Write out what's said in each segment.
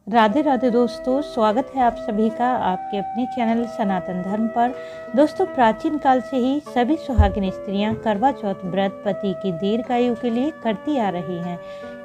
राधे राधे दोस्तों, स्वागत है आप सभी का आपके अपने चैनल सनातन धर्म पर। दोस्तों, प्राचीन काल से ही सभी सुहागिन स्त्रियां करवा चौथ व्रत पति की दीर्घायु के लिए करती आ रही हैं।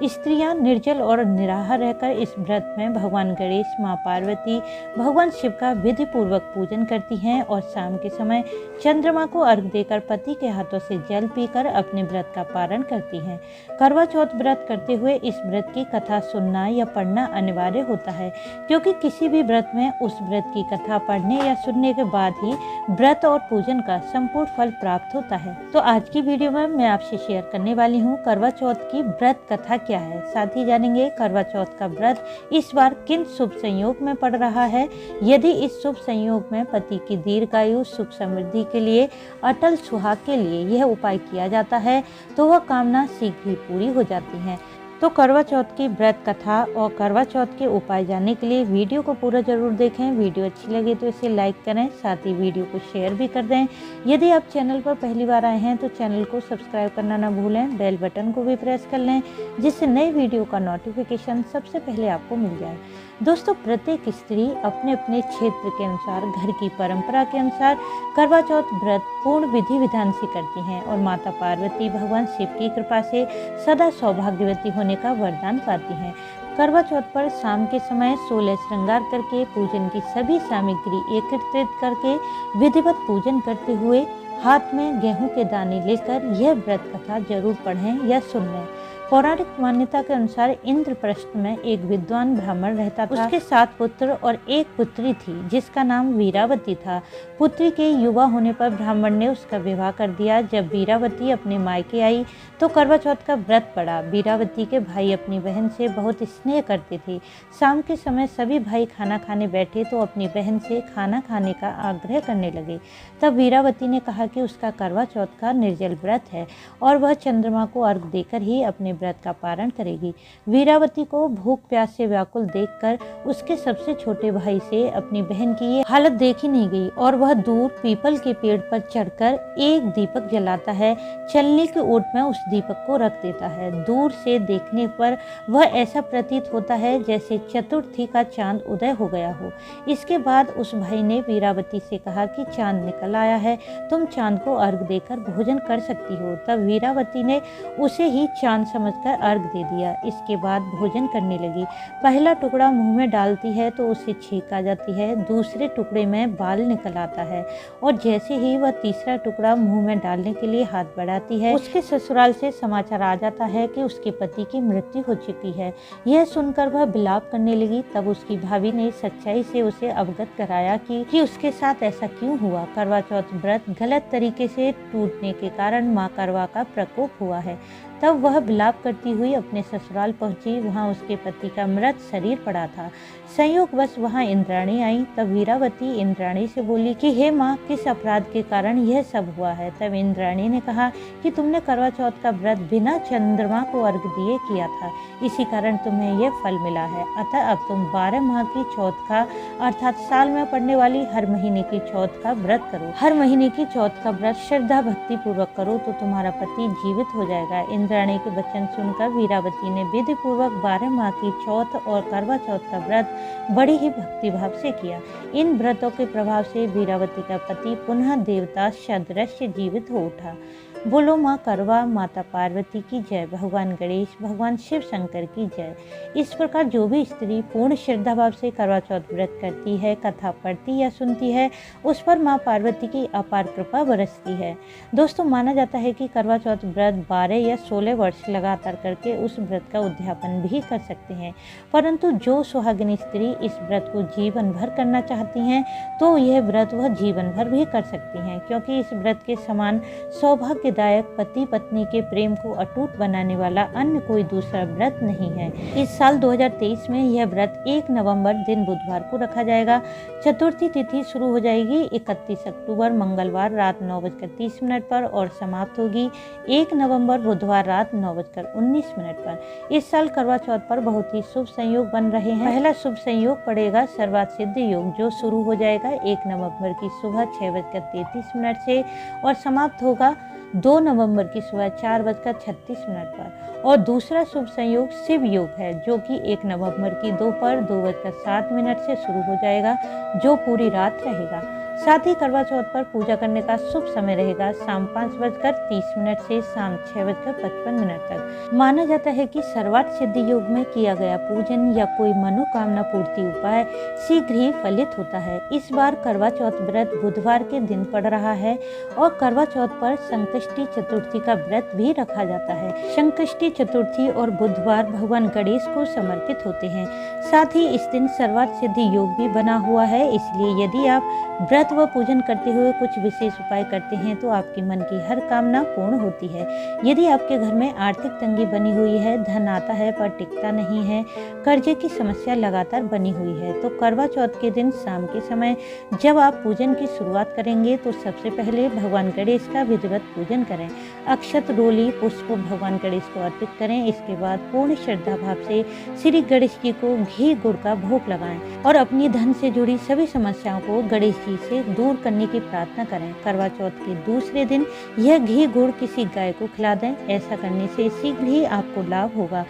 स्त्रियां निर्जल और निराहार रहकर इस व्रत में भगवान गणेश, मां पार्वती, भगवान शिव का विधि पूर्वक पूजन करती हैं और शाम के समय चंद्रमा को अर्घ देकर पति के हाथों से जल पीकर अपने व्रत का पारण करती हैं। करवा चौथ व्रत करते हुए इस व्रत की कथा सुनना या पढ़ना अनिवार्य होता है, क्योंकि किसी भी व्रत में उस व्रत की कथा पढ़ने या सुनने के बाद ही व्रत और पूजन का संपूर्ण फल प्राप्त होता है। तो आज की वीडियो में मैं आपसे शेयर करने वाली हूँ करवा चौथ की व्रत कथा क्या है। साथ ही जानेंगे करवा चौथ का व्रत इस बार किन शुभ संयोग में पड़ रहा है। यदि इस शुभ संयोग में पति की दीर्घायु, सुख समृद्धि के लिए, अटल सुहाग के लिए यह उपाय किया जाता है तो वह कामना शीघ्र ही पूरी हो जाती है। तो करवा चौथ की व्रत कथा और करवा चौथ के उपाय जानने के लिए वीडियो को पूरा जरूर देखें। वीडियो अच्छी लगे तो इसे लाइक करें, साथ ही वीडियो को शेयर भी कर दें। यदि आप चैनल पर पहली बार आए हैं तो चैनल को सब्सक्राइब करना ना भूलें, बेल बटन को भी प्रेस कर लें जिससे नई वीडियो का नोटिफिकेशन सबसे पहले आपको मिल जाए। दोस्तों, प्रत्येक स्त्री अपने अपने क्षेत्र के अनुसार, घर की परंपरा के अनुसार करवा चौथ व्रत पूर्ण विधि विधान से करती हैं और माता पार्वती, भगवान शिव की कृपा से सदा सौभाग्यवती होने का वरदान पाती हैं। करवा चौथ पर शाम के समय 16 श्रृंगार करके पूजन की सभी सामग्री एकत्रित करके विधिवत पूजन करते हुए हाथ में गेहूं के दाने लेकर यह व्रत कथा जरूर पढ़ें या सुन लें। पौराणिक मान्यता के अनुसार इंद्रप्रस्थ में एक विद्वान ब्राह्मण रहता था। उसके 7 पुत्र और एक पुत्री थी जिसका नाम वीरावती था। पुत्री के युवा होने पर ब्राह्मण ने उसका विवाह कर दिया। जब वीरावती अपने मायके आई तो करवा चौथ का व्रत पड़ा। वीरावती के भाई अपनी बहन से बहुत स्नेह करते थे। शाम के समय सभी भाई खाना खाने बैठे तो अपनी बहन से खाना खाने का आग्रह करने लगे। तब वीरावती ने कहा कि उसका करवा चौथ का निर्जल व्रत है और वह चंद्रमा को अर्घ देकर ही अपने व्रत का पारण करेगी। वीरावती को भूख प्यास से व्याकुल देखकर उसके सबसे छोटे भाई से अपनी बहन की ये हालत देखी नहीं गई और वह दूर पीपल के पेड़ पर चढ़कर एक दीपक जलाता है। चलने की ओट में उस दीपक को रख देता है। दूर से देखने पर वह ऐसा प्रतीत होता है जैसे चतुर्थी का चांद उदय हो गया हो। इसके बाद उस भाई ने वीरावती से कहा कि चांद निकल आया है, तुम चांद को अर्घ देकर भोजन कर सकती हो। तब वीरावती ने उसे ही चांद समझकर अर्घ दे दिया। इसके बाद भोजन करने लगी। पहला टुकड़ा मुंह में डालती है तो उसे छींक आ जाती है। दूसरे टुकड़े में बाल निकल आता है और जैसे ही वह तीसरा टुकड़ा मुंह में डालने के लिए हाथ बढ़ाती है, उसके ससुराल से समाचार आ जाता है कि उसके पति की मृत्यु हो चुकी है। यह सुनकर वह विलाप करने लगी। तब उसकी भाभी ने सच्चाई से उसे अवगत कराया कि उसके साथ ऐसा क्यों हुआ। करवा चौथ व्रत गलत तरीके से टूटने के कारण मां करवा का प्रकोप हुआ है। तब वह विलाप करती हुई अपने ससुराल पहुंची। वहां उसके पति का मृत शरीर पड़ा था। संयोगवश वहां इंद्राणी आई। तब वीरावती इंद्राणी से बोली कि हे माँ, किस अपराध के कारण यह सब हुआ है। तब इंद्राणी ने कहा कि तुमने करवा चौथ का व्रत बिना चंद्रमा को अर्घ दिए किया था, इसी कारण तुम्हें यह फल मिला है। अतः अब तुम 12 माह की चौथ का अर्थात साल में पड़ने वाली हर महीने की चौथ का व्रत करो। हर महीने की चौथ का व्रत श्रद्धा भक्ति पूर्वक करो तो तुम्हारा पति जीवित हो जाएगा। इंद्राणी के वचन सुनकर वीरावती ने विधि पूर्वक 12 माह की चौथ और करवा चौथ का व्रत बड़ी ही भक्तिभाव से किया। इन व्रतों के प्रभाव से वीरावती का पति पुनः देवता सदृश जीवित हो उठा। बोलो माँ करवा माता पार्वती की जय, भगवान गणेश, भगवान शिव शंकर की जय। इस प्रकार जो भी स्त्री पूर्ण श्रद्धा भाव से करवा चौथ व्रत करती है, कथा पढ़ती या सुनती है, उस पर माँ पार्वती की अपार कृपा बरसती है। दोस्तों, माना जाता है कि करवा चौथ व्रत 12 या 16 वर्ष लगातार करके उस व्रत का उद्यापन भी कर सकते हैं। परंतु जो सुहागिनी स्त्री इस व्रत को जीवन भर करना चाहती हैं तो यह व्रत वह जीवन भर भी कर सकती हैं, क्योंकि इस व्रत के समान सौभाग्यदायक पति पत्नी के प्रेम को अटूट बनाने वाला अन्य कोई दूसरा व्रत नहीं है। इस साल 2023 में यह व्रत 1 नवंबर दिन बुधवार को रखा जाएगा। चतुर्थी तिथि शुरू हो जाएगी 31 अक्टूबर मंगलवार रात 9:30 पर और समाप्त होगी 1 नवंबर बुधवार रात 9:19 पर। इस साल करवा चौथ पर बहुत ही शुभ संयोग बन रहे हैं। पहला शुभ संयोग पड़ेगा सर्वार्थ सिद्ध योग, जो शुरू हो जाएगा 1 नवंबर की सुबह 6:33 से और समाप्त होगा 2 नवंबर की सुबह 4:36 पर। और दूसरा शुभ संयोग शिव योग है, जो कि 1 नवंबर की दोपहर 2:07 से शुरू हो जाएगा, जो पूरी रात रहेगा। साथ ही करवा चौथ पर पूजा करने का शुभ समय रहेगा शाम 5:30 से शाम 6:55 तक। माना जाता है कि सर्वार्थ सिद्धि योग में किया गया पूजन या कोई मनोकामना पूर्ति उपाय शीघ्र ही फलित होता है। इस बार करवा चौथ व्रत बुधवार के दिन पड़ रहा है और करवा चौथ पर संकष्टी चतुर्थी का व्रत भी रखा जाता है। संकष्टी चतुर्थी और बुधवार भगवान गणेश को समर्पित होते हैं। साथ ही इस दिन सर्वार्थ सिद्धि योग भी बना हुआ है, इसलिए यदि आप व्रत व पूजन करते हुए कुछ विशेष उपाय करते हैं तो आपके मन की हर कामना पूर्ण होती है। यदि आपके घर में आर्थिक तंगी बनी हुई है, धन आता है पर टिकता नहीं है, कर्जे की समस्या लगातार बनी हुई है, तो करवा चौथ के दिन शाम के समय जब आप पूजन की शुरुआत करेंगे तो सबसे पहले भगवान गणेश का विधिवत पूजन करें। अक्षत, रोली, पुष्प भगवान गणेश को अर्पित करें। इसके बाद पूर्ण श्रद्धा भाव से श्री गणेश जी को घी गुड़ का भोग लगाएं और अपनी धन से जुड़ी सभी समस्याओं को गणेश जी से दूर करने की प्रार्थना करें। करवा चौथ के दूसरे दिन यह घी गुड़ किसी गाय को खिला दें। ऐसा करने से शीघ्र ही आपको लाभ होगा।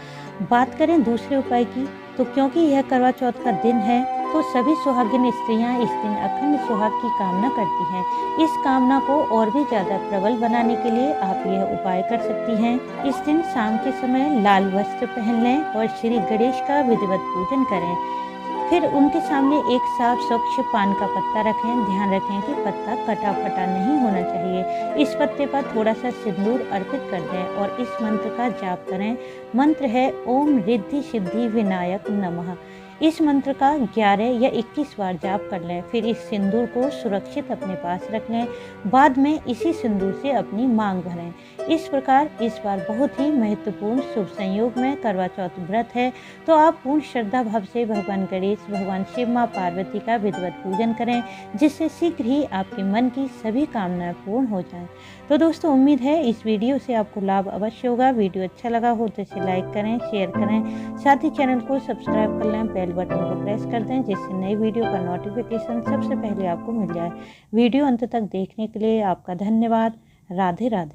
बात करें दूसरे उपाय की, तो क्योंकि यह करवा चौथ का दिन है तो सभी सुहागिन स्त्रियां इस दिन अखंड सुहाग की कामना करती हैं। इस कामना को और भी ज्यादा प्रबल बनाने के लिए आप यह उपाय कर सकती हैं। इस दिन शाम के समय लाल वस्त्र पहन लें और श्री गणेश का विधिवत पूजन करें। फिर उनके सामने एक साफ स्वच्छ पान का पत्ता रखें। ध्यान रखें कि पत्ता कटा फटा नहीं होना चाहिए। इस पत्ते पर थोड़ा सा सिंदूर अर्पित कर दें और इस मंत्र का जाप करें। मंत्र है ओम रिद्धि सिद्धि विनायक नमः। इस मंत्र का 11 या 21 बार जाप कर लें। फिर इस सिंदूर को सुरक्षित अपने पास रख लें। बाद में इसी सिंदूर से अपनी मांग भरें। इस प्रकार इस बार बहुत ही महत्वपूर्ण शुभ संयोग में करवा चौथ व्रत है, तो आप पूर्ण श्रद्धा भाव से भगवान गणेश, भगवान शिव, माँ पार्वती का विधिवत पूजन करें, जिससे शीघ्र ही आपके मन की सभी कामनाएं पूर्ण हो जाएं। तो दोस्तों, उम्मीद है इस वीडियो से आपको लाभ अवश्य होगा। वीडियो अच्छा लगा हो तो इसे लाइक करें, शेयर करें, साथ ही चैनल को सब्सक्राइब कर लें, बेल बटन को प्रेस कर दें, जिससे नई वीडियो का नोटिफिकेशन सबसे पहले आपको मिल जाए। वीडियो अंत तक देखने के लिए आपका धन्यवाद। राधे राधे।